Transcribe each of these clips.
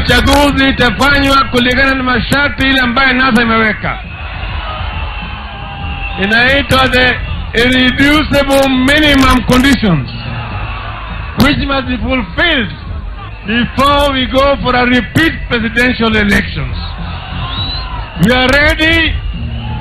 uchaguzi itafanywa kulingana na masharti ile ambayo NASA imeweka. Inaitwa the irreducible minimum conditions, which must be fulfilled before we go for a repeat presidential elections. We are ready,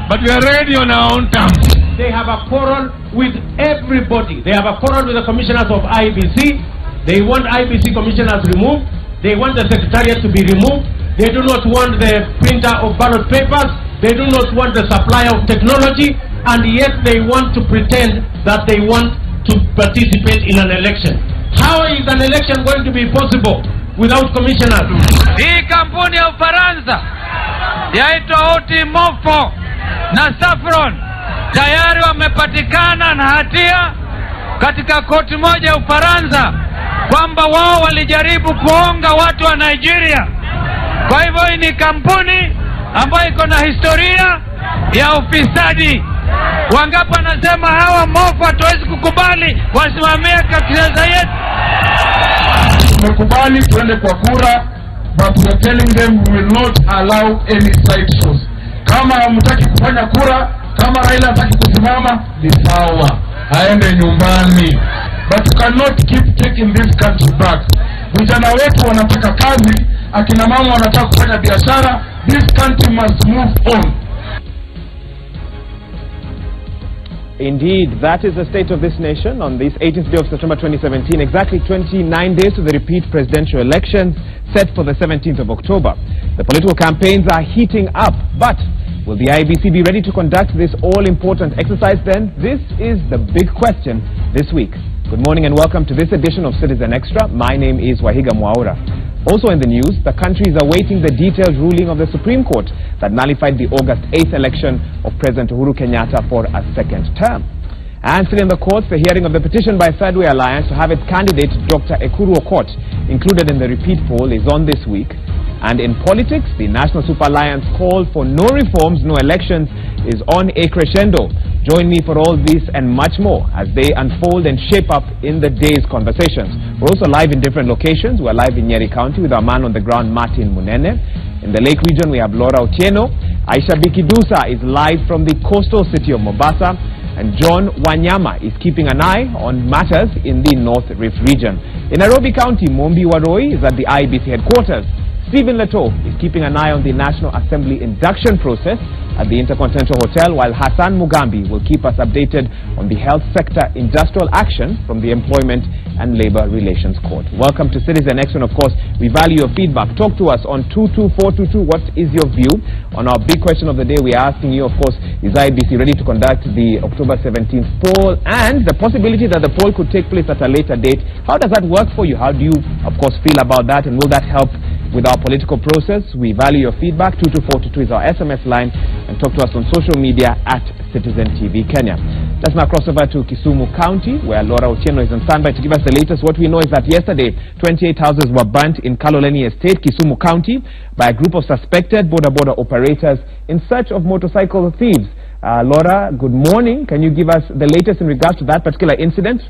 but we are ready on our own terms. They have a quarrel with everybody. They have a quarrel with the commissioners of IBC. They want IBC commissioners removed. They want the secretariat to be removed. They do not want the printer of ballot papers. They do not want the supply of technology. And yet they want to pretend that they want to participate in an election. How is an election going to be possible without commissioners? Hii kampuni ya Ufaransa yaitwa Otimofo na Saffron tayari wamepatikana na hatia katika koti moja ya Ufaransa kwamba wao walijaribu kuonga watu wa Nigeria. Kwa hivyo hii ni kampuni ambayo iko na historia ya ufisadi. Wangapi wanasema hawa Mofo hatuwezi kukubali wasimamie katiba yetu? Tumekubali tuende kwa kura, but we are telling them we will not allow any side shows. Kama hamtaki kufanya kura, kama Raila hataki kusimama, ni sawa, aende nyumbani. But you cannot keep taking this country back. Vijana wetu wanataka kazi, akina mama wanataka kufanya biashara. This country must move on. Indeed, that is the state of this nation on this 18th day of September 2017, exactly 29 days to the repeat presidential elections set for the 17th of October. The political campaigns are heating up, but will the IBC be ready to conduct this all-important exercise then? This is the big question this week. Good morning and welcome to this edition of Citizen Extra. My name is Wahiga Mwaura. Also in the news, the country is awaiting the detailed ruling of the Supreme Court that nullified the August 8th election of President Uhuru Kenyatta for a second term. And still in the courts, the hearing of the petition by Third Way Alliance to have its candidate, Dr. Ekuru Aukot, included in the repeat poll is on this week. And in politics, the National Super Alliance call for no reforms, no elections is on a crescendo. Join me for all this and much more as they unfold and shape up in the day's conversations. We're also live in different locations. We're live in Nyeri County with our man on the ground, Martin Munene. In the Lake region, we have Laura Otieno. Aisha Bikidusa is live from the coastal city of Mombasa. And John Wanyama is keeping an eye on matters in the North Rift region. In Nairobi County, Mombi Waroi is at the IBC headquarters. Stephen Leto is keeping an eye on the National Assembly induction process at the Intercontinental Hotel, while Hassan Mugambi will keep us updated on the health sector industrial action from the Employment and Labor Relations Court. Welcome to Citizen X, and of course, we value your feedback. Talk to us on 22422. What is your view on our big question of the day? We are asking you, of course, is IBC ready to conduct the October 17th poll, and the possibility that the poll could take place at a later date? How does that work for you? How do you, of course, feel about that, and will that help with our political process? We value your feedback. 22422 is our SMS line, and talk to us on social media at Citizen TV Kenya. Let's now cross over to Kisumu County, where Laura Otieno is on standby to give us the latest. What we know is that yesterday, 28 houses were burnt in Kaloleni Estate, Kisumu County, by a group of suspected border operators in search of motorcycle thieves. Laura, good morning. Can you give us the latest in regards to that particular incident?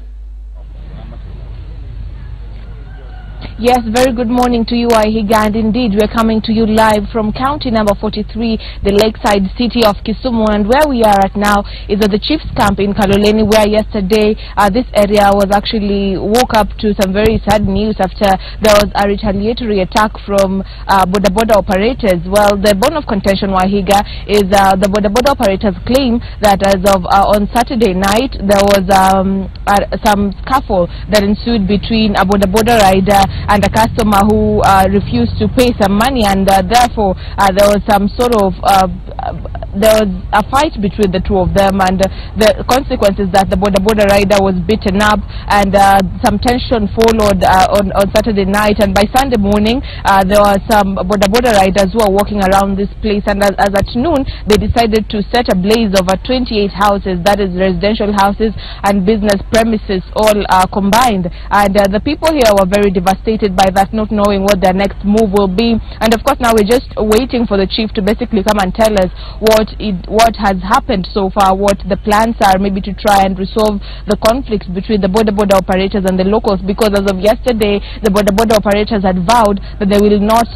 Yes, very good morning to you, Wahiga, and indeed we're coming to you live from county number 43, the lakeside city of Kisumu, and where we are at now is at the Chiefs Camp in Kaloleni, where yesterday this area was actually woke up to some very sad news after there was a retaliatory attack from border operators. Well, the bone of contention, Wahiga, is the border operators claim that as of on Saturday night there was some scuffle that ensued between a border rider and a customer who refused to pay some money, and therefore there was some sort of there was a fight between the two of them, and the consequence is that the border rider was beaten up, and some tension followed on Saturday night, and by Sunday morning there were some border riders who are walking around this place, and as at noon they decided to set a blaze over 28 houses, that is residential houses and business premises all combined, and the people here were very devastated by that, not knowing what their next move will be. And of course now we're just waiting for the chief to basically come and tell us what what has happened so far, what the plans are, maybe to try and resolve the conflicts between the border operators and the locals. Because as of yesterday, the border operators had vowed that they will not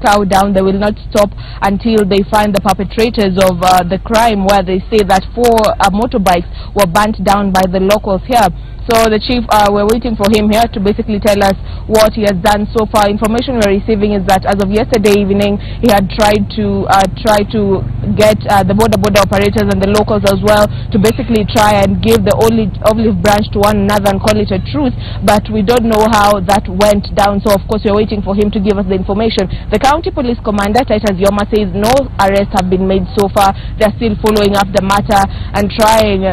cow down, they will not stop until they find the perpetrators of the crime, where they say that 4 motorbikes were burnt down by the locals here. So the chief, we're waiting for him here to basically tell us what he has done so far. Information we're receiving is that as of yesterday evening, he had tried to get the border operators and the locals as well to basically try and give the olive branch to one another and call it a truce. But we don't know how that went down. So of course we're waiting for him to give us the information. The county police commander, Titus Yoma, says no arrests have been made so far. They're still following up the matter and trying.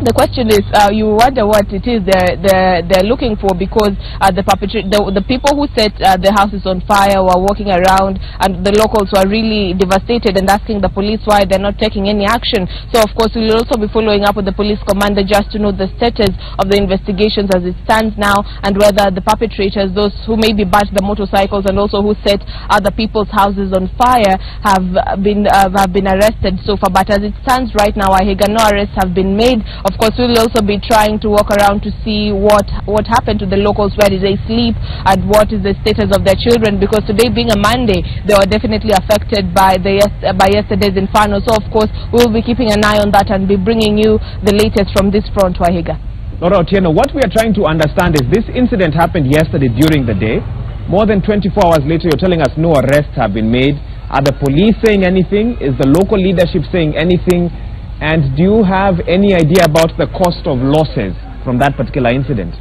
The question is, you wonder what it is they're looking for, because the people who set the houses on fire were walking around, and the locals were really devastated and asking the police why they're not taking any action. So of course we'll also be following up with the police commander just to know the status of the investigations as it stands now, and whether the perpetrators, those who maybe burnt the motorcycles and also who set other people's houses on fire, have been arrested so far. But as it stands right now, no arrests have been made. Of course, we'll also be trying to walk around to see what happened to the locals, where did they sleep, and what is the status of their children, because today being a Monday, they were definitely affected by yesterday's inferno. So of course, we'll be keeping an eye on that and be bringing you the latest from this front, Wahiga. Laura Otieno, what we are trying to understand is this incident happened yesterday during the day. More than 24 hours later, you're telling us no arrests have been made. Are the police saying anything? Is the local leadership saying anything? And do you have any idea about the cost of losses from that particular incident?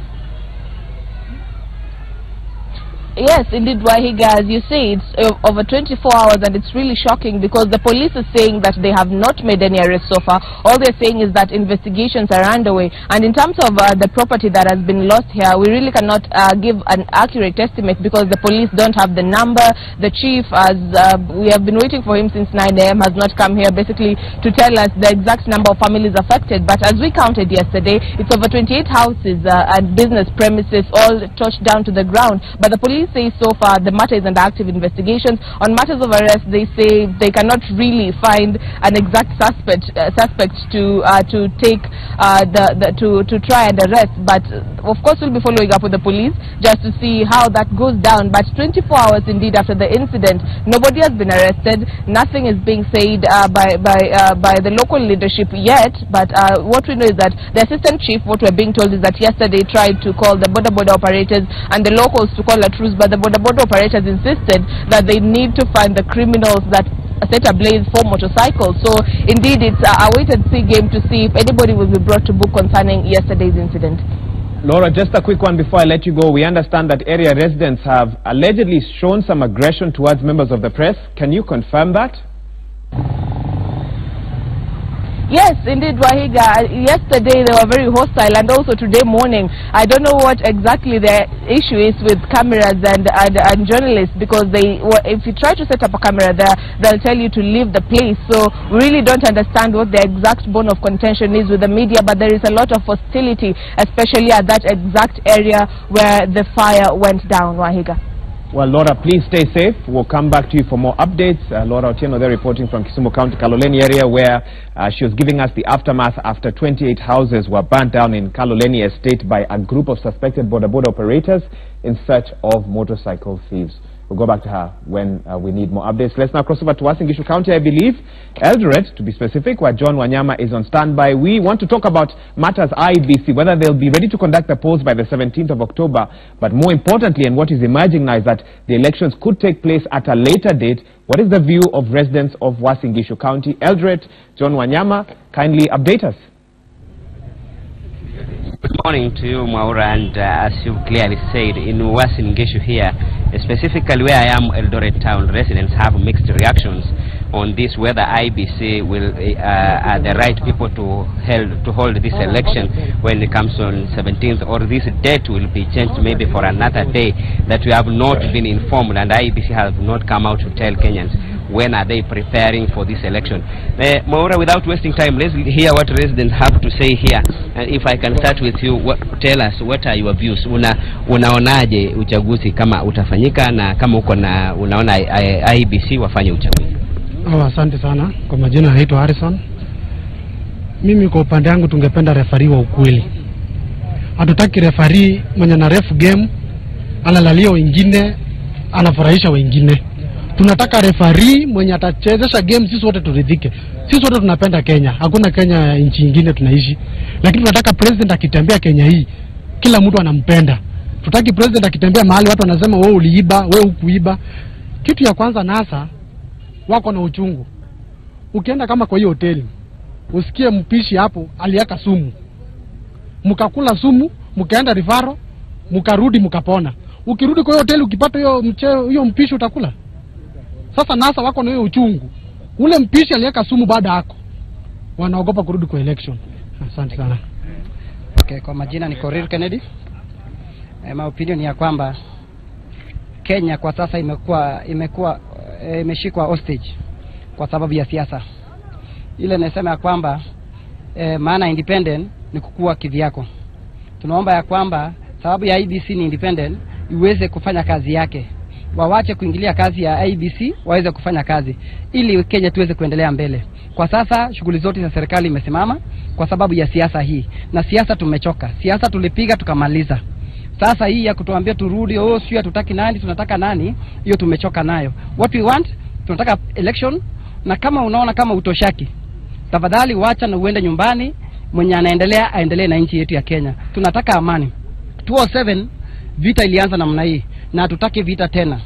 Yes, indeed, Wahiga, as you say, it's over 24 hours, and it's really shocking because the police is saying that they have not made any arrests so far. All they're saying is that investigations are underway. And in terms of the property that has been lost here, we really cannot give an accurate estimate because the police don't have the number. The chief, as we have been waiting for him since 9 a.m., has not come here basically to tell us the exact number of families affected. But as we counted yesterday, it's over 28 houses and business premises all touched down to the ground. But the police say so far the matter is under active investigations. On matters of arrest, they say they cannot really find an exact suspect to try and arrest. But of course we'll be following up with the police just to see how that goes down. But 24 hours indeed after the incident, nobody has been arrested. Nothing is being said by the local leadership yet. But what we know is that the assistant chief, what we're being told is that yesterday tried to call the border operators and the locals to call a truce, but the border operators insisted that they need to find the criminals that set ablaze 4 motorcycles. So indeed it's a wait and see game to see if anybody will be brought to book concerning yesterday's incident. Laura, just a quick one before I let you go. We understand that area residents have allegedly shown some aggression towards members of the press. Can you confirm that? Yes, indeed, Wahiga. Yesterday they were very hostile, and also today morning. I don't know what exactly the issue is with cameras and journalists, because if you try to set up a camera there, they'll tell you to leave the place. So we really don't understand what the exact bone of contention is with the media, but there is a lot of hostility, especially at that exact area where the fire went down, Wahiga. Well, Laura, please stay safe. We'll come back to you for more updates. Laura Otieno there reporting from Kisumu County, Kaloleni area, where she was giving us the aftermath after 28 houses were burnt down in Kaloleni estate by a group of suspected border operators in search of motorcycle thieves. We'll go back to her when we need more updates. Let's now cross over to Uasin Gishu County, I believe, Eldoret, to be specific, where John Wanyama is on standby. We want to talk about matters IEBC, whether they'll be ready to conduct the polls by the 17th of October. But more importantly, and what is emerging now, is that the elections could take place at a later date. What is the view of residents of Uasin Gishu County? Eldoret, John Wanyama, kindly update us. Good morning to you, Maura, and as you clearly said, in Uasin Gishu here, specifically where I am, Eldoret town, residents have mixed reactions on this, whether IEBC will are the right people to hold this election when it comes on 17th, or this date will be changed maybe for another day that we have not been informed, and IEBC have not come out to tell Kenyans when are they preparing for this election. Maura, without wasting time, let's hear what residents have to say here. And if I can start with you, tell us what are your views. Unaonaje uchaguzi kama utafanyika, na kama unaona IEBC wafanye uchaguzi? Asante sana. Kwa majina naitwa Harrison. Mimi kwa upande wangu tungependa referee wa ukweli. Hatutaki referee mwenye na ref game analalia wengine, anafurahisha wengine. Tunataka referee mwenye atachezesha game sisi wote turidhike. Sisi wote tunapenda Kenya. Hakuna Kenya nchi nyingine tunaishi. Lakini tunataka president akitembea Kenya hii kila mtu anampenda. Tutaki president akitembea mahali watu wanasema wewe uliiba, wewe hukuiba. Kitu ya kwanza NASA wako na uchungu. Ukienda kama kwa hiyo hoteli, usikie mpishi hapo aliaka sumu. Mkakula sumu, mkaenda rifaro, mkarudi mkapona. Ukirudi kwa hiyo hoteli ukipata hiyo mpishi utakula. Sasa NASA wako na hiyo uchungu. Ule mpishi aliaka sumu baada yako. Wanaogopa kurudi kwa election. Asante sana. Okay, kwa majina ni Korir Kennedy. My opinion ni ya kwamba Kenya kwa sasa imeshikwa hostage kwa sababu ya siasa. Ile nasema ya kwamba maana independent ni kukua kivyako. Tunaomba ya kwamba sababu ya IBC ni independent iweze kufanya kazi yake. Wawache kuingilia kazi ya IBC, waweze kufanya kazi ili Kenya tuweze kuendelea mbele. Kwa sasa shughuli zote za serikali imesimama kwa sababu ya siasa hii. Na siasa tumechoka. Siasa tulipiga tukamaliza. Sasa hii ya kutuambia turudi, sio hatutaki nani, tunataka nani, hiyo tumechoka nayo. What we want, tunataka election, na kama unaona kama utoshaki, tafadhali wacha na uende nyumbani, mwenye anaendelea aendelee na nchi yetu ya Kenya. Tunataka amani. 2007 vita ilianza namna hii na hatutaki vita tena.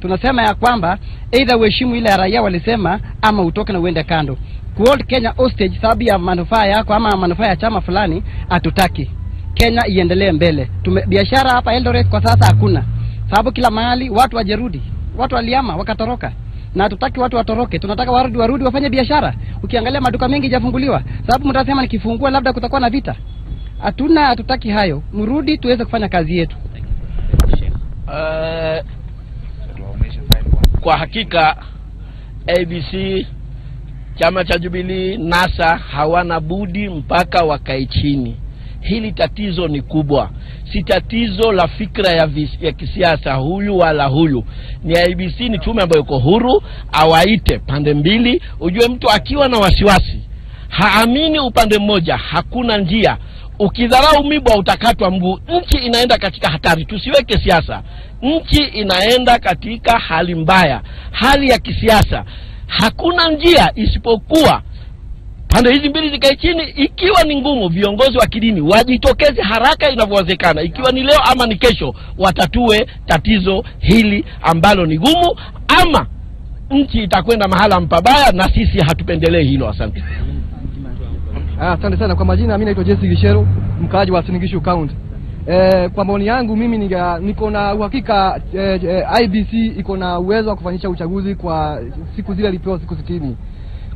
Tunasema ya kwamba either uheshimu ile raia walisema ama utoke na uende kando. Kuhold Kenya hostage sababu ya manufaa yako ama manufaa ya chama fulani hatutaki. Kenya iendelee mbele. Biashara hapa Eldoret kwa sasa hakuna. Sababu kila mahali watu wajerudi. Watu waliama wakatoroka. Na hatutaki watu watoroke. Tunataka warudi wafanye biashara. Ukiangalia maduka mengi hajafunguliwa. Sababu mtasema nikifungua labda kutakuwa na vita. Hatutaki hayo. Mrudi tuweze kufanya kazi yetu. Kwa hakika ABC, chama cha Jubilee, NASA hawana budi mpaka wakae chini. Hili tatizo ni kubwa. Si tatizo la fikra ya kisiasa huyu wala huyu. Ni IBC ni tume ambayo iko huru, awaite pande mbili. Ujue mtu akiwa na wasiwasi, haamini upande mmoja, hakuna njia. Ukidharau mibwa utakatwa mguu. Nchi inaenda katika hatari. Tusiweke siasa. Nchi inaenda katika hali mbaya. Hali ya kisiasa. Hakuna njia isipokuwa pande hizi mbili zikae chini. Ikiwa ni ngumu, viongozi wa kidini wajitokeze haraka inavyowezekana. Ikiwa ni leo ama ni kesho, watatue tatizo hili ambalo ni gumu, ama nchi itakwenda mahala mpabaya, na sisi hatupendelee hilo. Asante. Asante sana. Kwa majina mimi naitwa Jesse Gishero, mkaaji wa Uasin Gishu County. Kwa maoni yangu mimi niko na uhakika IBC iko na uwezo wa kufanyisha uchaguzi kwa siku zile lipewa siku 60.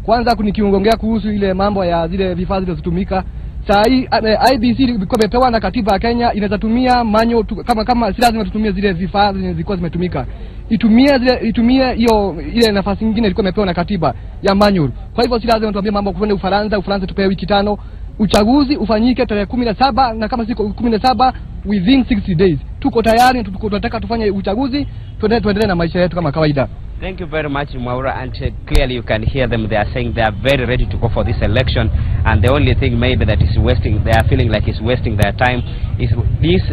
Kwanza nikiongea kuhusu ile mambo ya zile vifaa zilizotumika. Saa hii IBC ilikuwa imepewa na katiba ya Kenya, inaweza tumia manyo kama si lazima tutumie zile vifaa zilikuwa zimetumika. Itumie hiyo ile nafasi nyingine ilikuwa imepewa na katiba ya manual. Kwa hivyo si lazima tuambie mambo kwenda Ufaransa tupewe wiki 5. Uchaguzi ufanyike tarehe 17, na kama siku 17 within 60 days. Tuko tayari, tunataka tufanye uchaguzi, tuendelee na maisha yetu kama kawaida. Thank you very much, Mwaura, and clearly you can hear them. They are saying they are very ready to go for this election, and the only thing maybe that is they are feeling like is wasting their time is these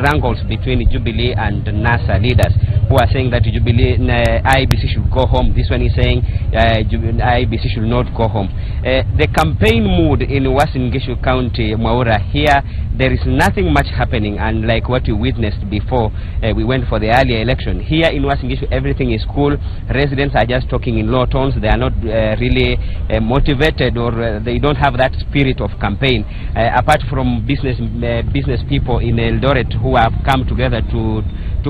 wrangles between Jubilee and NASA leaders who are saying that Jubilee IBC should go home. This one is saying IBC should not go home. The campaign mood in Uasin Gishu County, Mwaura, here there is nothing much happening, unlike what we witnessed before we went for the earlier election. Here in Uasin Gishu everything is cool. Residents are just talking in low tones. They are not really motivated, or they don't have that spirit of campaign. Apart from business people in Eldoret who have come together to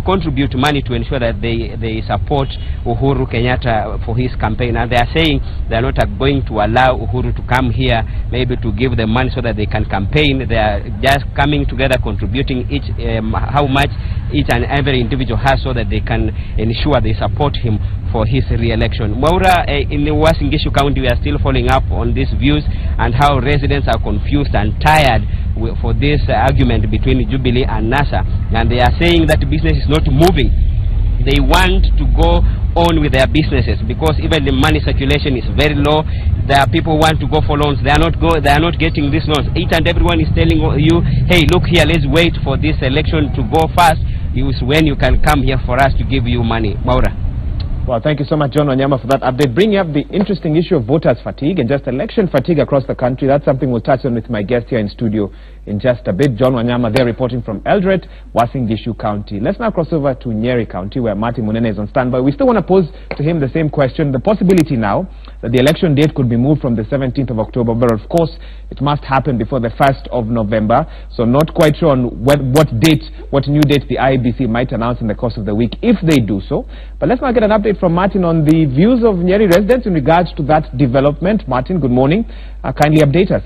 contribute money to ensure that they support Uhuru Kenyatta for his campaign, and they are saying they are not going to allow Uhuru to come here maybe to give them money so that they can campaign. They are just coming together, contributing how much each and every individual has, so that they can ensure they support him for his re-election. Mwaura, in the Uasin Gishu County, we are still following up on these views and how residents are confused and tired for this argument between Jubilee and NASA, and they are saying that business is not moving. they want to go on with their businesses, because even the money circulation is very low. There are people who want to go for loans, they are not getting these loans. Each and everyone is telling you, hey, look here, let's wait for this election to go fast. It is when you can come here for us to give you money. Maura. Well, thank you so much, John Wanyama, for that update. Bringing up the interesting issue of voters' fatigue and just election fatigue across the country. That's something we'll touch on with my guest here in studio in just a bit. John Wanyama, they're reporting from Eldoret, Uasin Gishu County. Let's now cross over to Nyeri County, where Martin Munene is on standby. We still want to pose to him the same question. The possibility now that the election date could be moved from the 17th of October, but of course, it must happen before the 1st of November. So not quite sure on what new date the IEBC might announce in the course of the week, if they do so. But let's now get an update from Martin on the views of Nyeri residents in regards to that development. Martin, good morning. Kindly update us.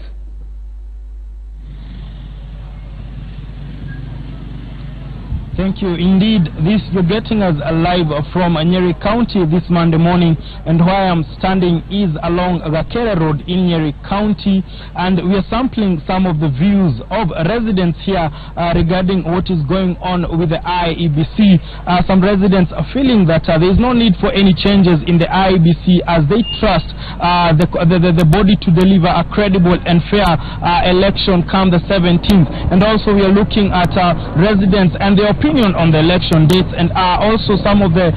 Thank you. Indeed, you're getting us live from Nyeri County this Monday morning, and where I am standing is along Rakere Road in Nyeri County, and we are sampling some of the views of residents here regarding what is going on with the IEBC. Some residents are feeling that there is no need for any changes in the IEBC, as they trust the body to deliver a credible and fair election come the 17th. And also we are looking at residents and their opinion on the election dates, and also some of the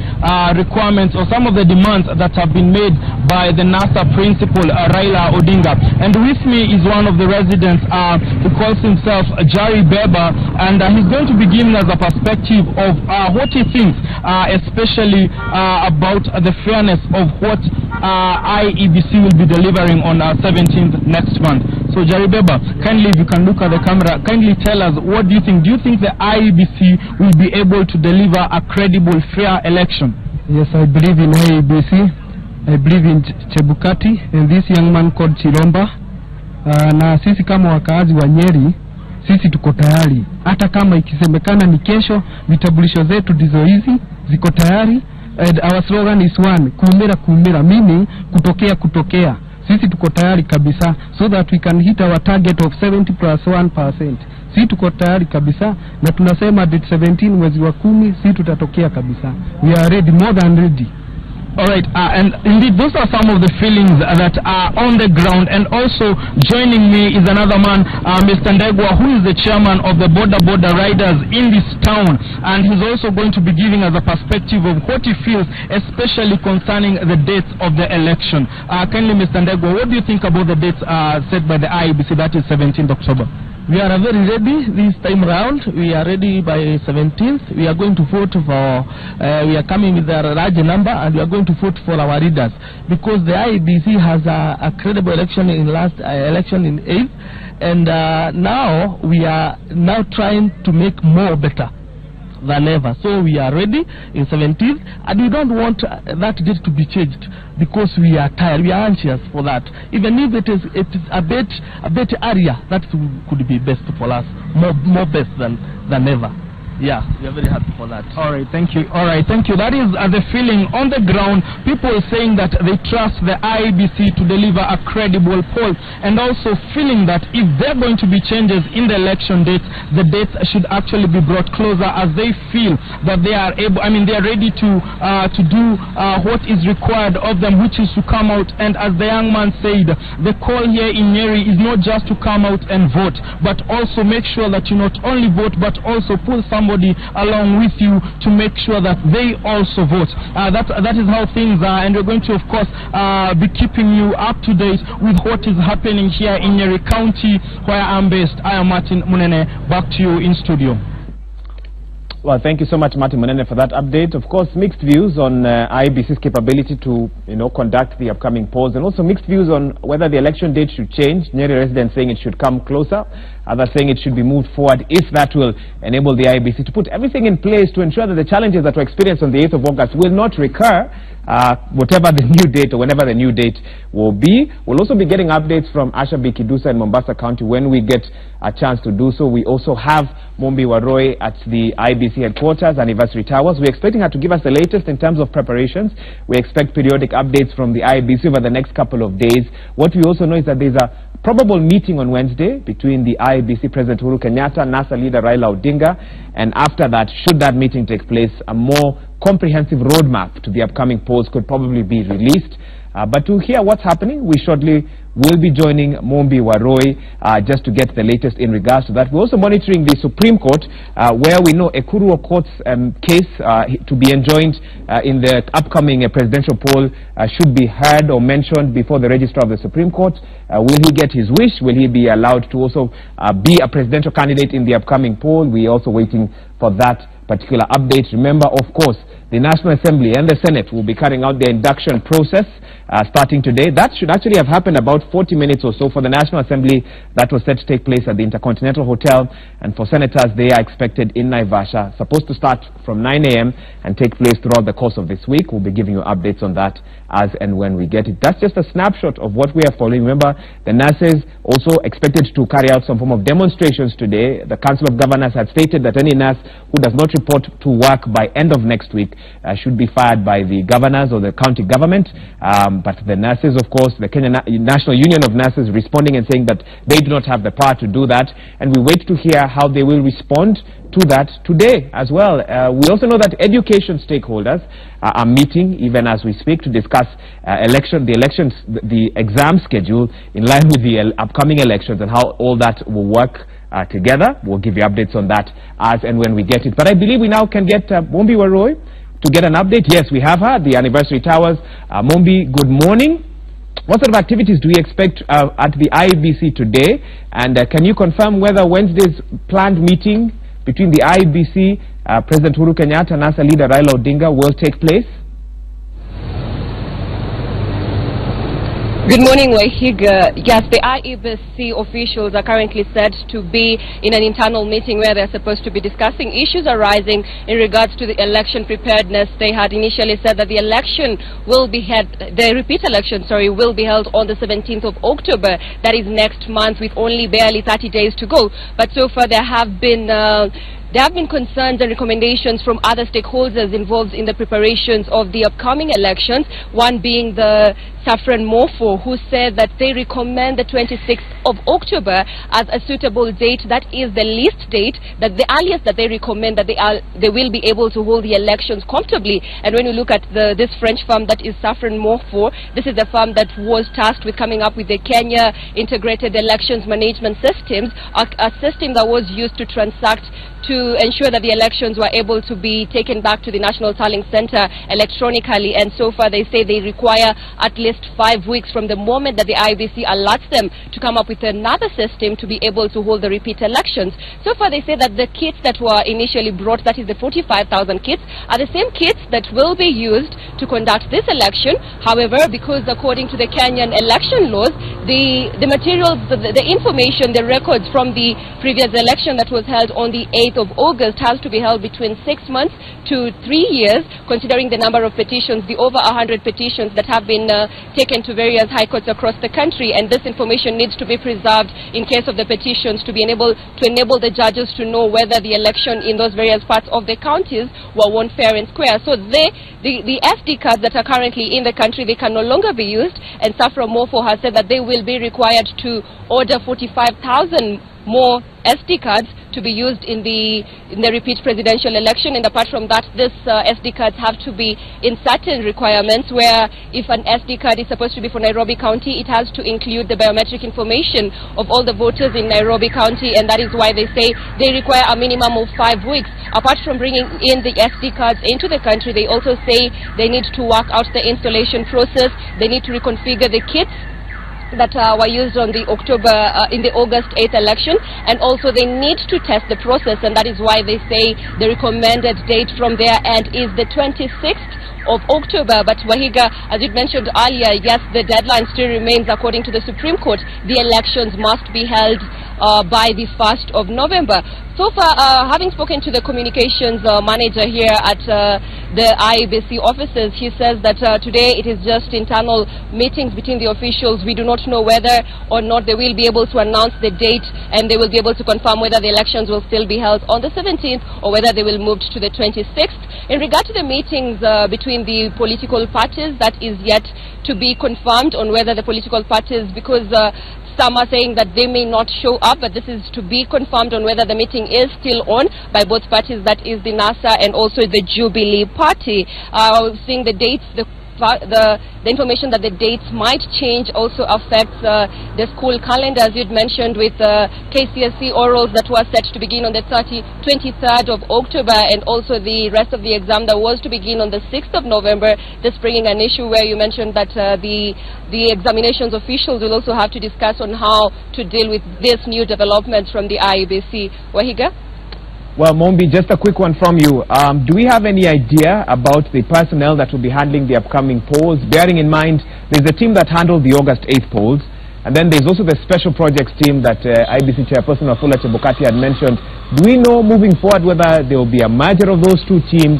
requirements or some of the demands that have been made by the NASA principal Raila Odinga. And with me is one of the residents who calls himself Jari Beba, and he's going to be giving us a perspective of what he thinks, especially about the fairness of what IEBC will be delivering on 17th next month. So Jari Beba, kindly, if you can look at the camera, kindly tell us, what do you think? Do you think the IEBC will be able to deliver a credible, fair election? Yes, I believe in IEBC. I believe in Chebukati and this young man called Chilomba. Na sisi kama wakaazi wa Nyeri, sisi tuko tayari. Hata kama ikisemekana ni kesho, vitambulisho zetu ndizo hizi, ziko tayari. And our slogan is one, kumira, meaning kutokea. Sisi tuko tayari kabisa, so that we can hit our target of 70 plus 1%. Sisi tuko tayari kabisa, na tunasema date 17 mwezi wa 10, sisi tutatokea kabisa. We are ready, more than ready. Alright, and indeed those are some of the feelings that are on the ground. And also joining me is another man, Mr. Ndegwa, who is the chairman of the border riders in this town, and he's also going to be giving us a perspective of what he feels, especially concerning the dates of the election. Kindly, Mr. Ndegwa, what do you think about the dates set by the IEBC, that is 17th October? We are very ready this time round. We are ready by 17th. We are going to vote for, we are coming with a large number, and we are going to vote for our leaders, because the IEBC has a credible election in last election in 8th, and now we are now trying to make more better than ever. So we are ready in 17th, and we don't want that date to be changed, because we are tired, we are anxious for that. Even if it is a better area, that could be best for us, more best than ever. Yeah, we are very happy for that. Alright, thank you. Alright, thank you. That is the feeling on the ground. People saying that they trust the IEBC to deliver a credible poll, and also feeling that if there are going to be changes in the election dates, the dates should actually be brought closer, as they feel that they are able, they are ready to do what is required of them, which is to come out. And as the young man said, the call here in Nyeri is not just to come out and vote, but also make sure that you not only vote, but also pull somebody along with you to make sure that they also vote. That is how things are, and we're going to, of course, be keeping you up to date with what is happening here in Nyeri County, where I'm based. I am Martin Munene. Back to you in studio. Well, thank you so much, Martin Munene, for that update. Of course, mixed views on IEBC's capability to, conduct the upcoming polls, and also mixed views on whether the election date should change. Nyeri residents saying it should come closer, others saying it should be moved forward, if that will enable the IEBC to put everything in place to ensure that the challenges that were experienced on the 8th of August will not recur, whatever the new date or whenever the new date will be. We'll also be getting updates from Ashabi Kidusa in Mombasa County when we get a chance to do so. We also have Mombi Waroy at the IEBC headquarters, Anniversary Towers. We're expecting her to give us the latest in terms of preparations. We expect periodic updates from the IEBC over the next couple of days. What we also know is that there's a probable meeting on Wednesday between the IEBC President Uhuru Kenyatta, NASA leader Raila Odinga, and after that, should that meeting take place, a more comprehensive roadmap to the upcoming polls could probably be released. But to hear what's happening, we shortly will be joining Mombi Waroi just to get the latest in regards to that. We're also monitoring the Supreme Court, where we know Ekuru Okoth's case to be enjoined in the upcoming presidential poll should be heard or mentioned before the registrar of the Supreme Court. Will he get his wish? Will he be allowed to also be a presidential candidate in the upcoming poll? We're also waiting for that particular update. Remember, of course, the National Assembly and the Senate will be carrying out their induction process starting today. That should actually have happened about 40 minutes or so. For the National Assembly, that was set to take place at the Intercontinental Hotel, and for senators, they are expected in Naivasha, supposed to start from 9 a.m. and take place throughout the course of this week. We'll be giving you updates on that as and when we get it. That's just a snapshot of what we are following. Remember, the nurses also expected to carry out some form of demonstrations today. The Council of Governors had stated that any nurse who does not report to work by end of next week should be fired by the governors or the county government. But the nurses, of course, the Kenya National Union of Nurses responding and saying that they do not have the power to do that. And we wait to hear how they will respond to that today as well. We also know that education stakeholders are meeting even as we speak to discuss the exam schedule in line with the upcoming elections and how all that will work together. We'll give you updates on that as and when we get it. But I believe we now can get Mombi Waroi to get an update. Yes, we have her, the Anniversary Towers. Mombi, good morning. What sort of activities do we expect at the IEBC today? And can you confirm whether Wednesday's planned meeting between the IEBC, President Uhuru Kenyatta and NASA leader Raila Odinga will take place? Good morning, Wahiga. Yes, the IEBC officials are currently said to be in an internal meeting where they're supposed to be discussing issues arising in regards to the election preparedness. They had initially said that the election will be repeat election, will be held on the 17th of October. That is next month, with only barely 30 days to go. But so far there have been concerns and recommendations from other stakeholders involved in the preparations of the upcoming elections, one being the Saffron Mofo, who said that they recommend the 26th of October as a suitable date. That is the least date, that the earliest that they recommend that they will be able to hold the elections comfortably. And when you look at this French firm that is Saffron Mofo, this is the firm that was tasked with coming up with the Kenya Integrated Elections Management Systems, a system that was used to transact to ensure that the elections were able to be taken back to the National Tallying Center electronically. And so far they say they require at least 5 weeks from the moment that the IEBC alerts them to come up with another system to be able to hold the repeat elections. So far they say that the kits that were initially brought, that is the 45,000 kits, are the same kits that will be used to conduct this election. However, because according to the Kenyan election laws, the materials, the information, the records from the previous election that was held on the 8th of August has to be held between 6 months to 3 years, considering the number of petitions, the over 100 petitions that have been taken to various high courts across the country, and this information needs to be preserved in case of the petitions to be enable the judges to know whether the election in those various parts of the counties were won fair and square. So the SD cards that are currently in the country, they can no longer be used, and Saffron Mofo has said that they will be required to order 45,000 more SD cards to be used in the repeat presidential election. And apart from that, this SD cards have to be in certain requirements, where if an SD card is supposed to be for Nairobi County, it has to include the biometric information of all the voters in Nairobi County, and that is why they say they require a minimum of 5 weeks. Apart from bringing in the SD cards into the country, they also say they need to work out the installation process, they need to reconfigure the kits that were used on the in the August 8th election, and also they need to test the process, and that is why they say the recommended date from their end is the 26th of October. But Wahiga, as you mentioned earlier, yes, the deadline still remains. According to the Supreme Court, the elections must be held by the 1st of November. So far, having spoken to the communications manager here at the IEBC offices, he says that today it is just internal meetings between the officials. We do not know whether or not they will be able to announce the date, and they will be able to confirm whether the elections will still be held on the 17th or whether they will move to the 26th. In regard to the meetings between the political parties, that is yet to be confirmed on whether the political parties, because some are saying that they may not show up, but this is to be confirmed on whether the meeting is still on by both parties, that is the NASA and also the Jubilee Party. Seeing the dates, the information that the dates might change also affects the school calendar, as you'd mentioned, with KCSE orals that was set to begin on the 23rd of October, and also the rest of the exam that was to begin on the 6th of November. This bringing an issue where you mentioned that the examinations officials will also have to discuss on how to deal with this new developments from the IEBC. Wahiga? Well, Mombi, just a quick one from you. Do we have any idea about the personnel that will be handling the upcoming polls? Bearing in mind, there's a team that handled the August 8th polls, and then there's also the special projects team that IEBC Chairperson Wafula Chebukati had mentioned. Do we know moving forward whether there will be a merger of those two teams?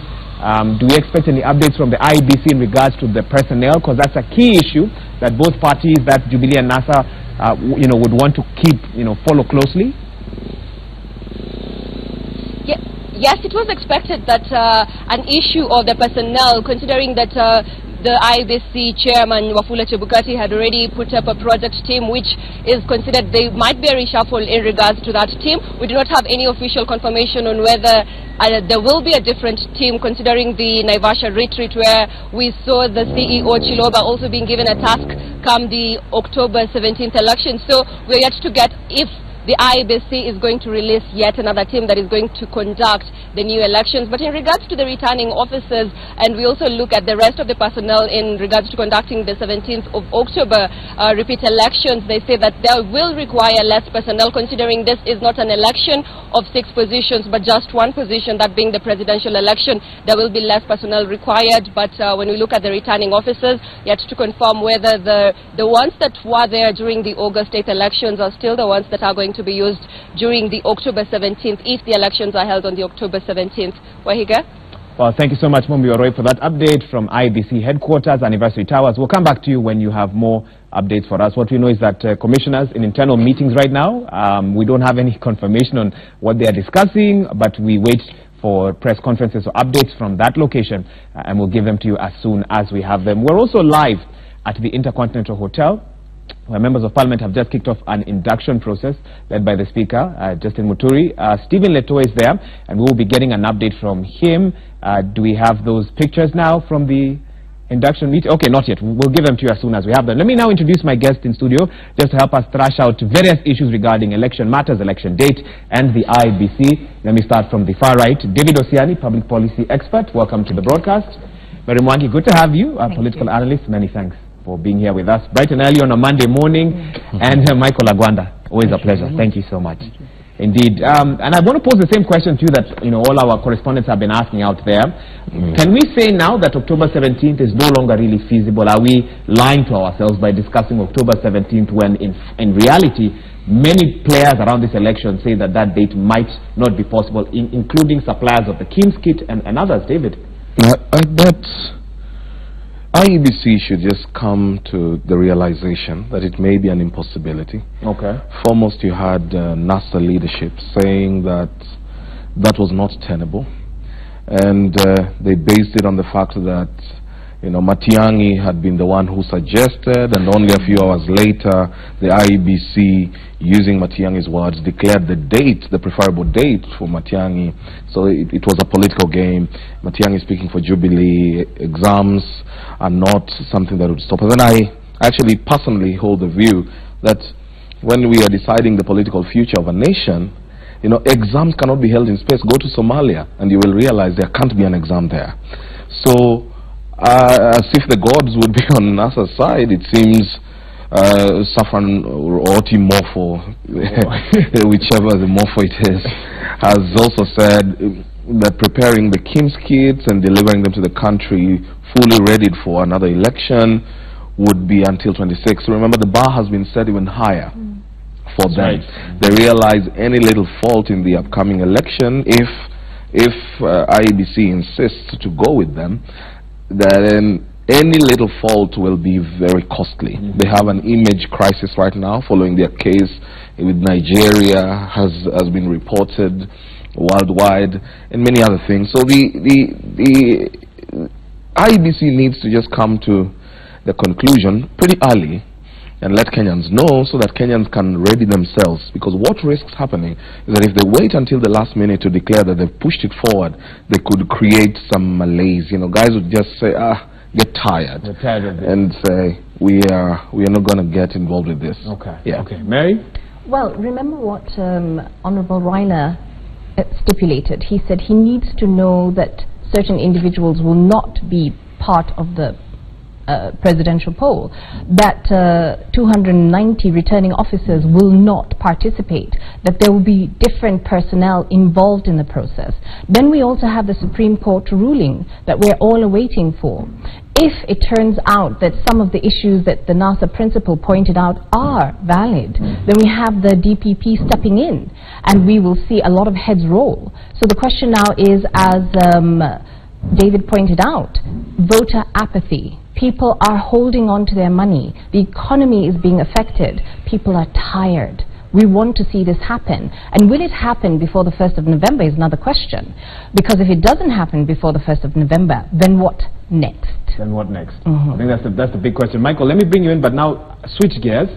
Do we expect any updates from the IEBC in regards to the personnel? Because that's a key issue that both parties, that Jubilee and NASA, would want to keep, follow closely. Yes, it was expected that an issue of the personnel, considering that the IEBC chairman Wafula Chebukati had already put up a project team, which is considered there might be a reshuffle in regards to that team. We do not have any official confirmation on whether there will be a different team, considering the Naivasha retreat, where we saw the CEO Chiloba also being given a task come the October 17th election. So we're yet to get if the IEBC is going to release yet another team that is going to conduct the new elections. But in regards to the returning officers, and we also look at the rest of the personnel in regards to conducting the 17th of October repeat elections, they say that they will require less personnel, considering this is not an election of 6 positions, but just 1 position, that being the presidential election. There will be less personnel required, but when we look at the returning officers, yet to confirm whether the ones that were there during the August 8th elections are still the ones that are going to be used during the October 17th, if the elections are held on the October 17th. Wahiga? Well, thank you so much, Mombi Oroy, for that update from IEBC headquarters, Anniversary Towers. We'll come back to you when you have more updates for us. What we know is that commissioners in internal meetings right now, we don't have any confirmation on what they are discussing, but we wait for press conferences or updates from that location, and we'll give them to you as soon as we have them. We're also live at the Intercontinental Hotel, where members of parliament have just kicked off an induction process led by the speaker, Justin Muturi. Stephen Leto is there, and we will be getting an update from him. Do we have those pictures now from the induction meeting? Okay, not yet. We'll give them to you as soon as we have them. Let me now introduce my guest in studio just to help us thrash out various issues regarding election matters, election date, and the IEBC. Let me start from the far right. David Osiani, public policy expert. Welcome to the broadcast. Mary Mwangi, good to have you, a political analyst. Many thanks for being here with us bright and early on a Monday morning. And Michael Agwanda, always a pleasure. Thank you so much. Indeed. And I want to pose the same question to you that all our correspondents have been asking out there. Can we say now that October 17th is no longer really feasible? Are we lying to ourselves by discussing October 17th when in reality many players around this election say that that date might not be possible, including suppliers of the Kim's kit and others? David? IEBC should just come to the realization that it may be an impossibility. Okay. Foremost, you had NASA leadership saying that that was not tenable, and they based it on the fact that Matiang'i had been the one who suggested, and only a few hours later the IEBC, using Matiang'i's words, declared the date, the preferable date for Matiang'i. So it was a political game. Matiang'i speaking for Jubilee. Exams are not something that would stop us. And I actually personally hold the view that when we are deciding the political future of a nation, exams cannot be held in space. Go to Somalia and you will realize there can't be an exam there. So as if the gods would be on NASA's side, it seems Safran or Oti Morpho, whichever the Morpho it is, has also said that preparing the Kim's kits and delivering them to the country fully readied for another election would be until 26. Remember, the bar has been set even higher for them. Right. They realize any little fault in the upcoming election, if IEBC insists to go with them, then any little fault will be very costly. They have an image crisis right now following their case with Nigeria, has been reported worldwide, and many other things. So the IEBC needs to just come to the conclusion pretty early and let Kenyans know so that Kenyans can ready themselves. Because what risks happening is that if they wait until the last minute to declare that they've pushed it forward, they could create some malaise. You know, guys would just say, get tired. They're tired of this. And say, we are not going to get involved with this. Okay. Yeah. Okay. Mary? Well, remember what Honorable Raila stipulated. He said he needs to know that certain individuals will not be part of the presidential poll, that 290 returning officers will not participate, that there will be different personnel involved in the process. Then we also have the Supreme Court ruling that we're all awaiting for. If it turns out that some of the issues that the NASA principal pointed out are valid, then we have the DPP stepping in, and we will see a lot of heads roll. So the question now is, as David pointed out, voter apathy. People are holding on to their money. The economy is being affected. People are tired. We want to see this happen. And will it happen before the 1st of November is another question. Because if it doesn't happen before the 1st of November, then what next? Then what next? I think that's the big question. Michael, let me bring you in, but now switch gears.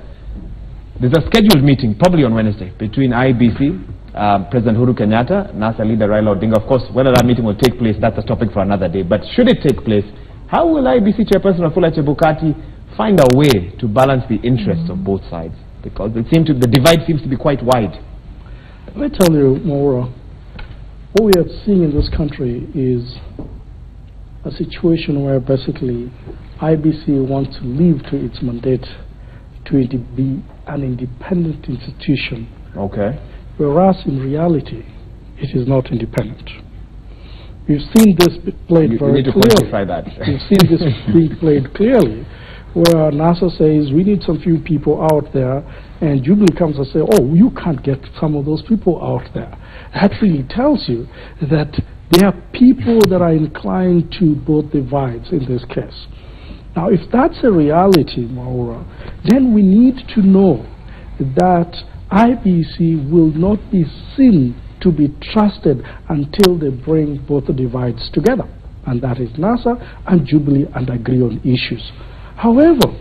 There's a scheduled meeting, probably on Wednesday, between IEBC, President Uhuru Kenyatta, NASA leader Raila Odinga. Of course, whether that meeting will take place, that's a topic for another day. But should it take place, how will IEBC Chairperson Wafula Chebukati find a way to balance the interests of both sides? Because the divide seems to be quite wide. Let me tell you, Maura, what we are seeing in this country is a situation where basically IEBC wants to leave to its mandate to be an independent institution. Okay. Whereas in reality, it is not independent. We've seen this played very clearly. Quantify that. We've seen this being played clearly, where NASA says we need some few people out there, and Jubilee comes and says, oh, you can't get some of those people out there. That really tells you that there are people that are inclined to both divides in this case. Now, if that's a reality, Maura, then we need to know that IEBC will not be seen to be trusted until they bring both the divides together. And that is NASA and Jubilee, and agree on issues. However,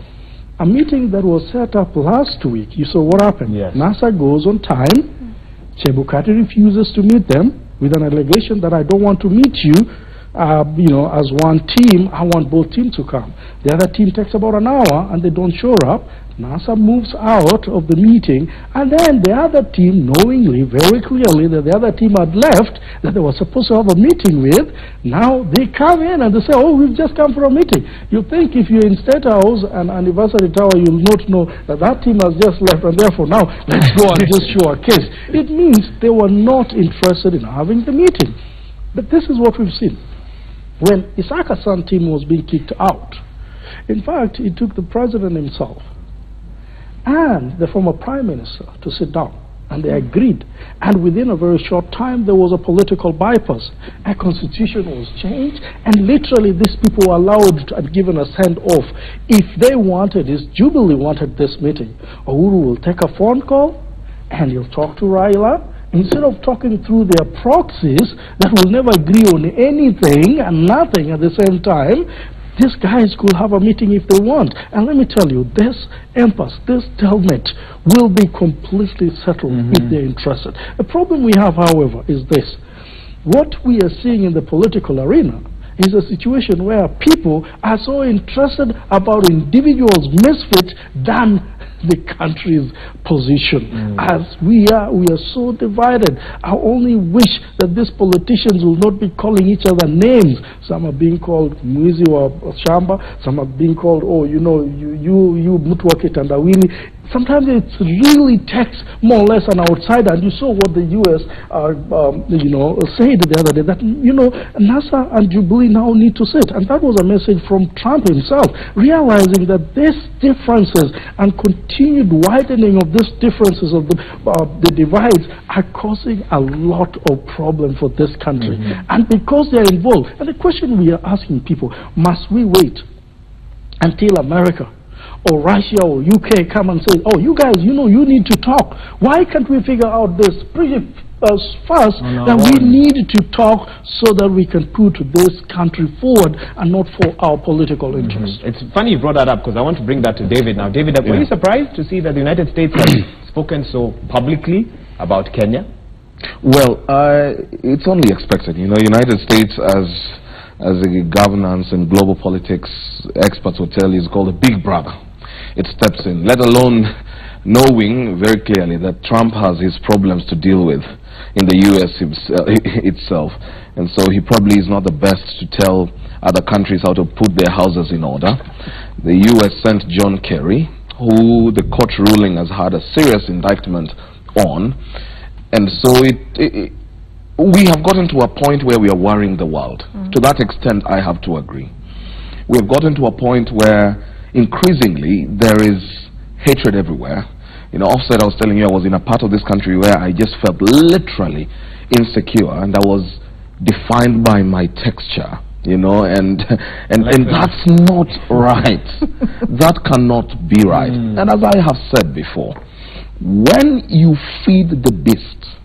a meeting that was set up last week, you saw what happened. Yes. NASA goes on time. Chebukati refuses to meet them with an allegation that I don't want to meet you, as one team. I want both teams to come. The other team takes about an hour and they don't show up. NASA moves out of the meeting, and then the other team, knowingly, very clearly, that the other team had left, that they were supposed to have a meeting with, now they come in and they say, oh, we've just come for a meeting. You think if you're in State House and Anniversary Tower, you'll not know that that team has just left, and therefore now let's go and just show a case. It means they were not interested in having the meeting. But this is what we've seen. When Isaac Hassan team was being kicked out, in fact, it took the president himself and the former prime minister to sit down, and they agreed. And within a very short time, there was a political bypass. A constitution was changed, and literally these people were allowed and given a send-off. If they wanted this, Jubilee wanted this meeting, Uhuru will take a phone call, and he'll talk to Raila. Instead of talking through their proxies that will never agree on anything and nothing at the same time, these guys could have a meeting if they want. And let me tell you, this impasse, this stalemate will be completely settled if they're interested. The problem we have, however, is this. What we are seeing in the political arena is a situation where people are so interested about individuals' misfits than the country's position. As we are so divided. I only wish that these politicians will not be calling each other names. Some are being called Mwizi wa Shamba, some are being called, oh, you Mutwake Tandawili. Sometimes it really takes more or less an outsider, and you saw what the U.S. Said the other day, that, NASA and Jubilee now need to sit. And that was a message from Trump himself, realizing that these differences and continued widening of these differences of the divides are causing a lot of problem for this country. And because they are involved, and the question we are asking people, must we wait until America or Russia or UK come and say, oh, you guys, you need to talk. Why can't we figure out this first, that we need to talk so that we can put this country forward and not for our political interests. It's funny you brought that up because I want to bring that to David now. David, were you surprised to see that the United States has spoken so publicly about Kenya? Well, it's only expected. You know, United States as a governance and global politics experts will tell you is called a big brother. It steps in, let alone knowing very clearly that Trump has his problems to deal with in the U.S. itself. And so he probably is not the best to tell other countries how to put their houses in order. The U.S. sent John Kerry, who the court ruling has had a serious indictment on. And so we have gotten to a point where we are worrying the world. To that extent, I have to agree. We have gotten to a point where increasingly there is hatred everywhere. You know, offset, I was telling you, I was in a part of this country where I just felt literally insecure, and I was defined by my texture, you know, and that's not right. That cannot be right. And as I have said before, when you feed the beast,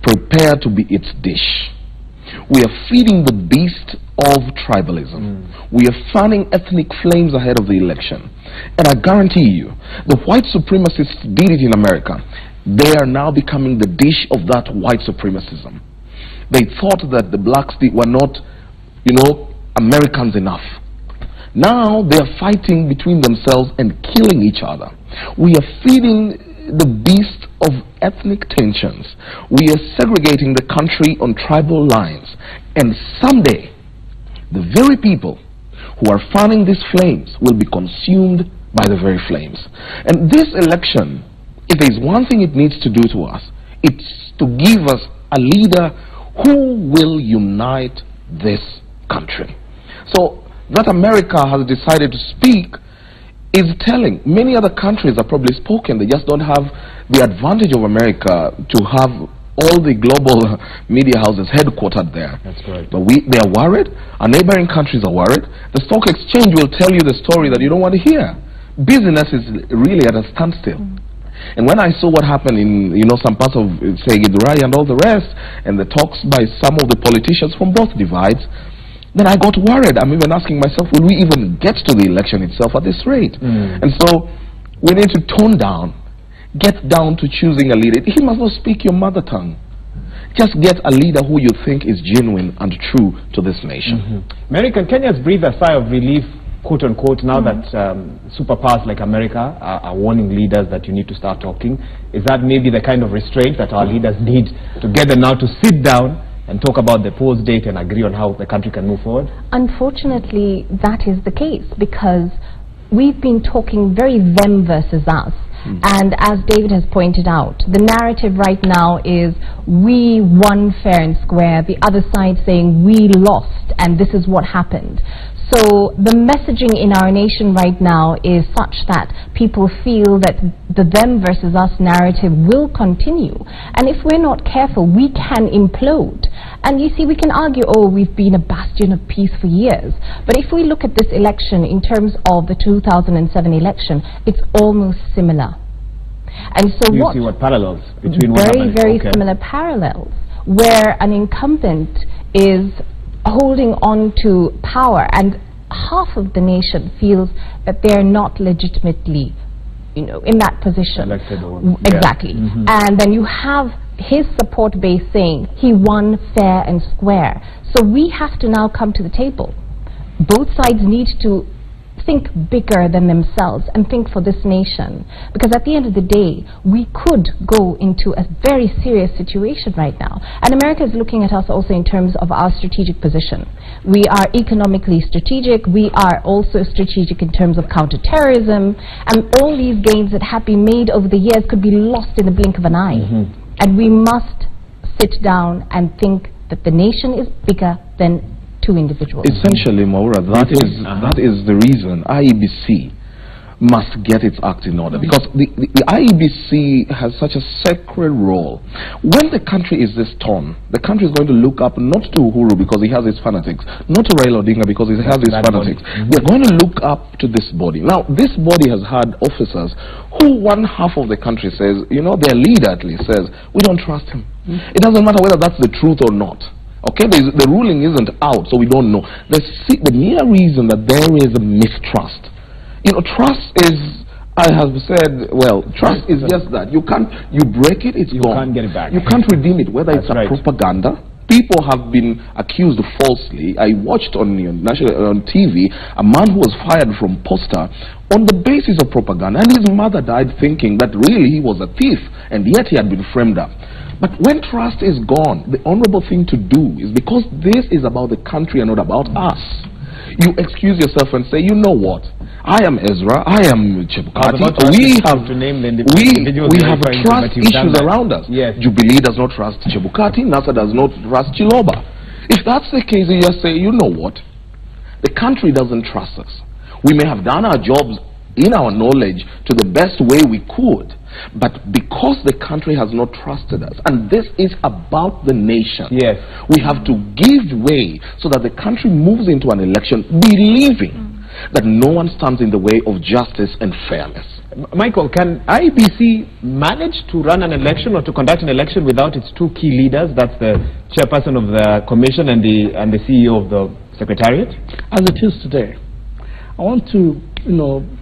prepare to be its dish. We are feeding the beast of tribalism. We are fanning ethnic flames ahead of the election. And I guarantee you, the white supremacists did it in America. They are now becoming the dish of that white supremacism. They thought that the blacks were not, you know, Americans enough. Now they are fighting between themselves and killing each other. We are feeding the beast of ethnic tensions. We are segregating the country on tribal lines. And someday, the very people who are fanning these flames will be consumed by the very flames. And this election, if there is one thing it needs to do to us, it's to give us a leader who will unite this country. So that America has decided to speak is telling. Many other countries are probably spoken. They just don't have the advantage of America to have all the global media houses headquartered there. That's correct. But they are worried. Our neighboring countries are worried. The stock exchange will tell you the story that you don't want to hear. Business is really at a standstill. And when I saw what happened in, you know, some parts of, say, Githurai and all the rest, and the talks by some of the politicians from both divides, then I got worried. I'm even asking myself, will we even get to the election itself at this rate? And so we need to tone down, get down to choosing a leader. He must not speak your mother tongue. Just get a leader who you think is genuine and true to this nation. Mary, can Kenyans breathe a sigh of relief, quote unquote, now that superpowers like America are warning leaders that you need to start talking? Is that maybe the kind of restraint that our leaders need to get them now to sit down and talk about the post date and agree on how the country can move forward? Unfortunately, that is the case, because we've been talking very them versus us. And as David has pointed out, the narrative right now is we won fair and square, the other side saying we lost and this is what happened. So the messaging in our nation right now is such that people feel that the them versus us narrative will continue. And if we're not careful, we can implode. And you see, we can argue, oh, we've been a bastion of peace for years. But if we look at this election in terms of the 2007 election, it's almost similar. And so you see what parallels between very similar parallels, where an incumbent is holding on to power and half of the nation feels that they're not legitimately, you know, in that position. Exactly. And then you have his support base saying he won fair and square. So we have to now come to the table. Both sides need to think bigger than themselves and think for this nation, because at the end of the day we could go into a very serious situation right now, and America is looking at us also in terms of our strategic position. We are economically strategic, we are also strategic in terms of counterterrorism, and all these gains that have been made over the years could be lost in the blink of an eye. And we must sit down and think that the nation is bigger than two individuals. Essentially, Maura, that is the reason IEBC must get its act in order, because the IEBC has such a sacred role. When the country is this torn, the country is going to look up not to Uhuru because he has his fanatics, not to Raila Odinga because he has his fanatics. They're going to look up to this body. Now, this body has had officers who one half of the country says, you know, their leader at least says, we don't trust him. It doesn't matter whether that's the truth or not. Okay, the ruling isn't out, so we don't know. The mere reason that there is a mistrust. Trust is, I have said, well, trust is just that. You break it, it's gone. You can't get it back. You can't redeem it, whether it's a propaganda. People have been accused falsely. I watched on TV a man who was fired from Posta on the basis of propaganda, and his mother died thinking that really he was a thief, and yet he had been framed up. But when trust is gone, the honorable thing to do is, because this is about the country and not about us, you excuse yourself and say, you know what, I am Ezra, I am Chebukati, we have trust issues around us. Yes. Jubilee does not trust Chebukati, NASA does not trust Chiloba. If that's the case, you just say, you know what, the country doesn't trust us. We may have done our jobs in our knowledge to the best way we could, but because the country has not trusted us, and this is about the nation, yes, we have to give way so that the country moves into an election believing that no one stands in the way of justice and fairness. Michael, can IEBC manage to run an election or to conduct an election without its two key leaders, that's the chairperson of the commission and the CEO of the secretariat? As it is today, I want to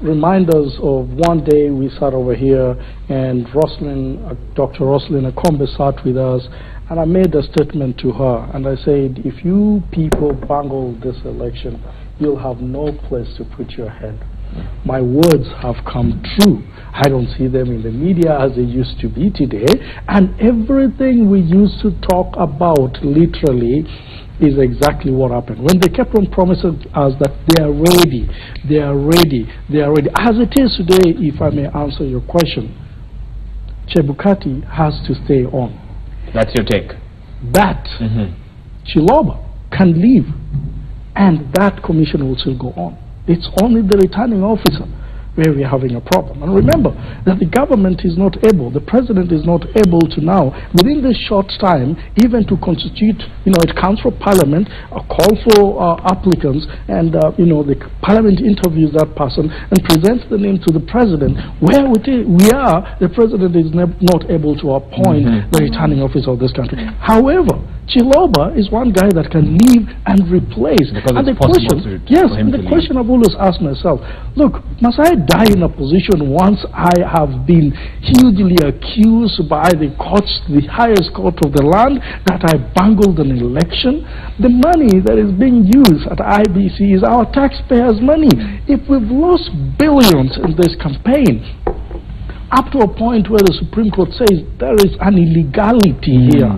remind us of one day we sat over here and Dr. Roslyn Akombe sat with us, and I made a statement to her, and I said, if you people bungle this election, you'll have no place to put your head. My words have come true. I don't see them in the media as they used to be today, and everything we used to talk about literally is exactly what happened. When they kept on promising us that they are ready, they are ready, they are ready. As it is today, if I may answer your question, Chebukati has to stay on. That's your take? That Chiloba can leave, and that commission will still go on. It's only the returning officer where we're having a problem. And remember that the government is not able, the president is not able to now, within this short time, even to constitute, it comes from parliament, a call for applicants, and, the parliament interviews that person and presents the name to the president. Where we are, the president is not able to appoint the returning officer of this country. However, Chiloba is one guy that can leave and replace. Because and it's possible the question I've always asked myself, look, must I die in a position once I have been hugely accused by the courts, the highest court of the land, that I bungled an election? The money that is being used at IBC is our taxpayers' money. If we've lost billions in this campaign, up to a point where the Supreme Court says there is an illegality here,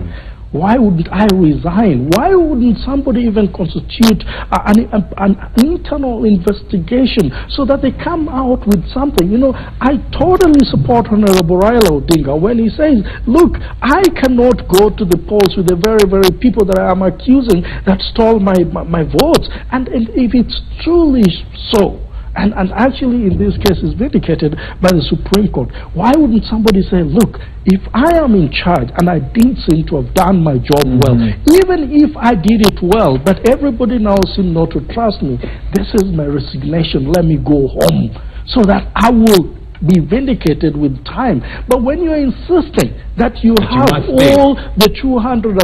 why wouldn't I resign? Why wouldn't somebody even constitute an internal investigation so that they come out with something? I totally support Honorable Raila Odinga when he says, look, I cannot go to the polls with the very, very people that I am accusing that stole my votes. And if it's truly so, and actually in this case is vindicated by the Supreme Court, why wouldn't somebody say, look, if I am in charge and I didn't seem to have done my job well, even if I did it well, but everybody now seems not to trust me, this is my resignation, let me go home, so that I will be vindicated with time. But when you're insisting that you have all the 290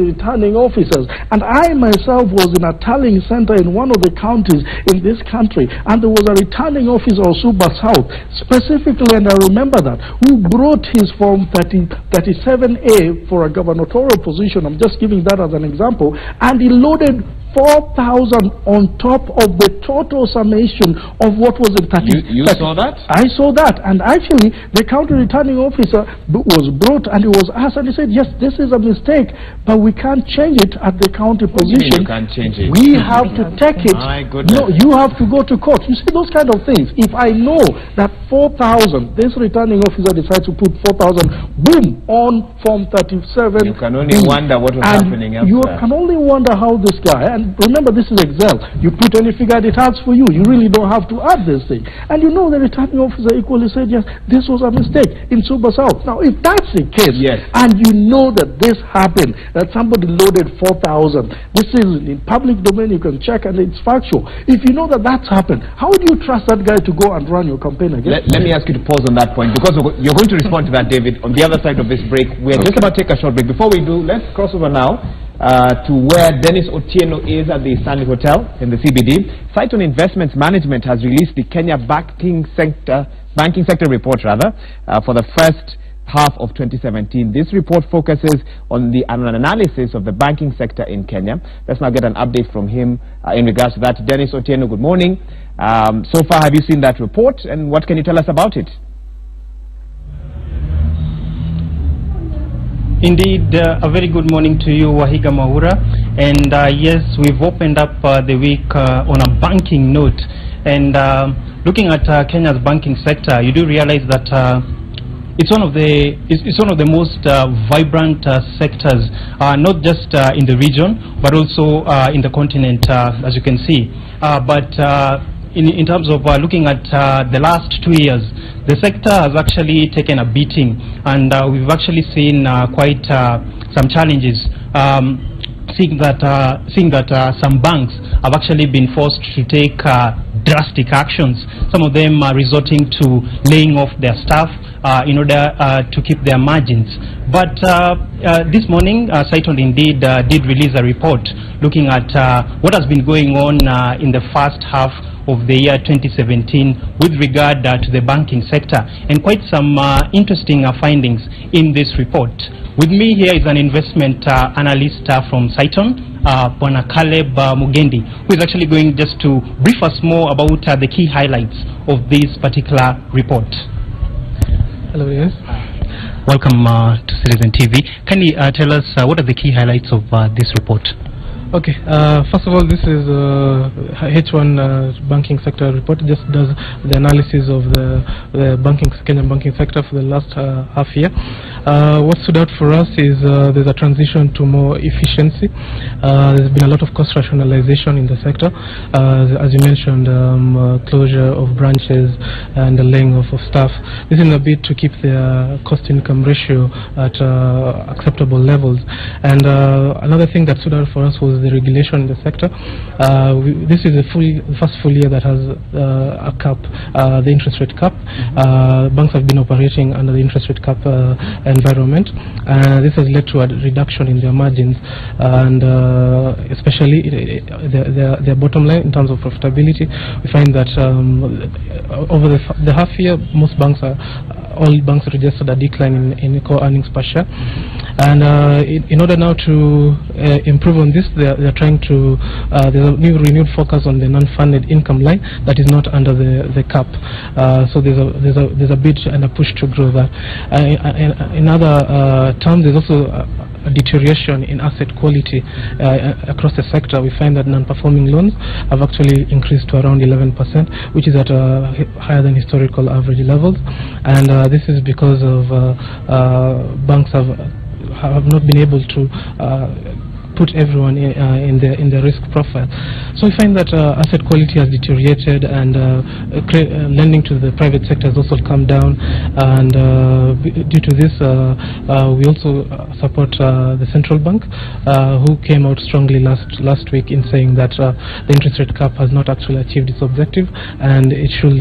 returning officers, and I myself was in a tallying center in one of the counties in this country, and there was a returning officer of Suba South, specifically, and I remember that, who brought his form 37A for a gubernatorial position, I'm just giving that as an example, and he loaded 4,000 on top of the total summation of what was in 30. You saw that? I saw that, and actually the county returning officer was brought and he was asked, and he said, yes, this is a mistake, but we can't change it at the county position. You can't change it. We have to take it. My goodness. No, you have to go to court. You see those kind of things. If I know that 4,000, this returning officer decides to put 4,000, boom, on form 37. You can only wonder what was happening elsewhere. You can only wonder how this guy, And remember, this is Excel. You put any figure, it adds for you. You really don't have to add this thing. And you know the returning officer equally said, yes, this was a mistake in Super South. Now, if that's the case, and you know that this happened, that somebody loaded 4,000, this is in public domain, you can check and it's factual. If you know that that's happened, how do you trust that guy to go and run your campaign again? Let me ask you to pause on that point, because you're going to respond to that, David, on the other side of this break. We're just about to take a short break. Before we do, let's cross over now to where Dennis Otieno is at the Stanley Hotel in the CBD. Cyton Investments Management has released the Kenya banking sector report for the first half of 2017. This report focuses on an analysis of the banking sector in Kenya. Let's now get an update from him in regards to that. Dennis Otieno, good morning. So far, have you seen that report, and what can you tell us about it? Indeed, a very good morning to you, Wahiga Mwaura. And yes, we've opened up the week on a banking note. And looking at Kenya's banking sector, you do realize that it's one of the most vibrant sectors, not just in the region, but also in the continent, as you can see. In terms of looking at the last 2 years, the sector has actually taken a beating, and we've actually seen quite some challenges. Seeing that some banks have actually been forced to take drastic actions. Some of them are resorting to laying off their staff in order to keep their margins. But this morning, Cyton indeed did release a report looking at what has been going on in the first half of the year 2017 with regard to the banking sector, and quite some interesting findings in this report. With me here is an investment analyst from Cyton, Bwana Caleb Mugendi, who is actually going just to brief us more about the key highlights of this particular report. Hello, yes. Welcome to Citizen TV. Can you tell us what are the key highlights of this report? Okay, first of all, this is H1 banking sector report. It just does the analysis of the Kenyan banking sector for the last half year. What stood out for us is there's a transition to more efficiency. There's been a lot of cost rationalization in the sector. As you mentioned, closure of branches and the laying off of staff. This is a bit to keep the cost-income ratio at acceptable levels. And another thing that stood out for us was the regulation in the sector. This is the first full year that has a cap, the interest rate cap. Banks have been operating under the interest rate cap environment. This has led to a reduction in their margins, and especially their bottom line in terms of profitability. We find that over the half year, all banks registered a decline in core earnings per share. And in order now to improve on this, they're trying to, there's a renewed focus on the non-funded income line that is not under the cap. So there's a bid and a push to grow that. In other terms, there's also a deterioration in asset quality across the sector. We find that non-performing loans have actually increased to around 11%, which is at higher than historical average levels. And this is because of banks have not been able to put everyone in the risk profile. So we find that asset quality has deteriorated, and lending to the private sector has also come down. And due to this, we also support the central bank, who came out strongly last week in saying that the interest rate cap has not actually achieved its objective, and it should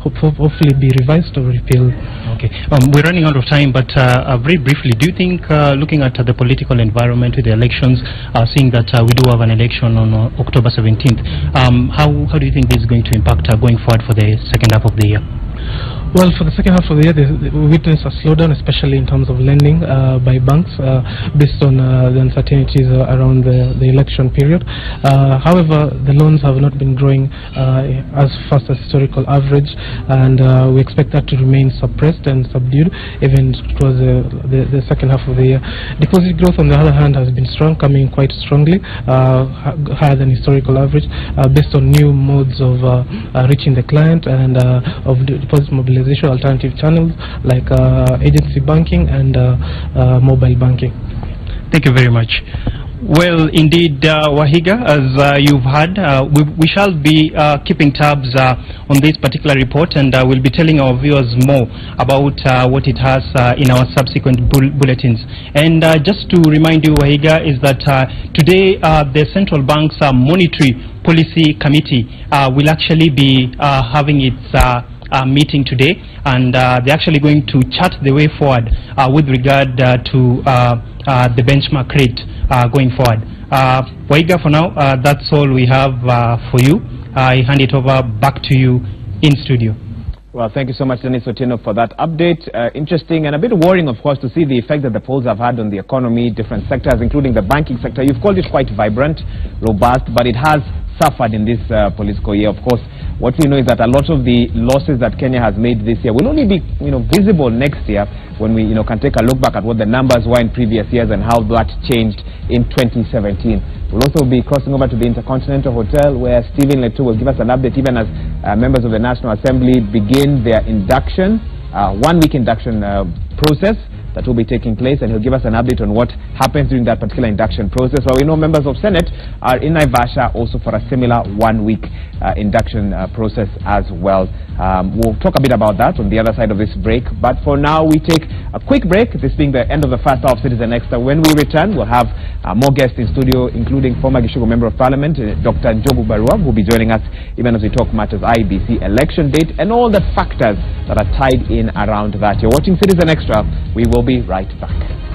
hopefully be revised or repealed. Okay, we're running out of time, but very briefly, do you think, looking at the political environment with the elections, seeing that we do have an election on October 17th, how do you think this is going to impact going forward for the second half of the year? Well, for the second half of the year, we witness a slowdown, especially in terms of lending by banks, based on the uncertainties around the election period. However, the loans have not been growing as fast as historical average, and we expect that to remain suppressed and subdued even towards the second half of the year. Deposit growth, on the other hand, has been strong, coming quite strongly, higher than historical average, based on new modes of reaching the client and of deposit mobilization, alternative channels like agency banking and mobile banking. Thank you very much. Well, indeed, Wahiga, as you've heard, we shall be keeping tabs on this particular report, and we'll be telling our viewers more about what it has in our subsequent bulletins. And just to remind you, Wahiga, is that today the Central Bank's Monetary Policy Committee will actually be having its meeting today, and they're actually going to chart the way forward with regard to the benchmark rate going forward. Waiga, for now, that's all we have for you. I hand it over back to you in studio. Well, thank you so much, Dennis Otieno, for that update. Interesting and a bit worrying, of course, to see the effect that the polls have had on the economy, different sectors, including the banking sector. You've called it quite vibrant, robust, but it has suffered in this political year. Of course, what we know is that a lot of the losses that Kenya has made this year will only be, visible next year when we, can take a look back at what the numbers were in previous years and how that changed in 2017. We'll also be crossing over to the Intercontinental Hotel, where Stephen Leto will give us an update, even as members of the National Assembly begin their induction, one-week induction process that will be taking place, and he'll give us an update on what happens during that particular induction process. Well, we know members of Senate are in Naivasha also for a similar one-week induction process as well. We'll talk a bit about that on the other side of this break, but for now we take a quick break, this being the end of the first hour of Citizen Extra. When we return, we'll have more guests in studio, including former Gishugu Member of Parliament, Dr. Njogu Barua, who will be joining us even as we talk matters IEBC election date and all the factors that are tied in around that. You're watching Citizen Extra. We will be right back.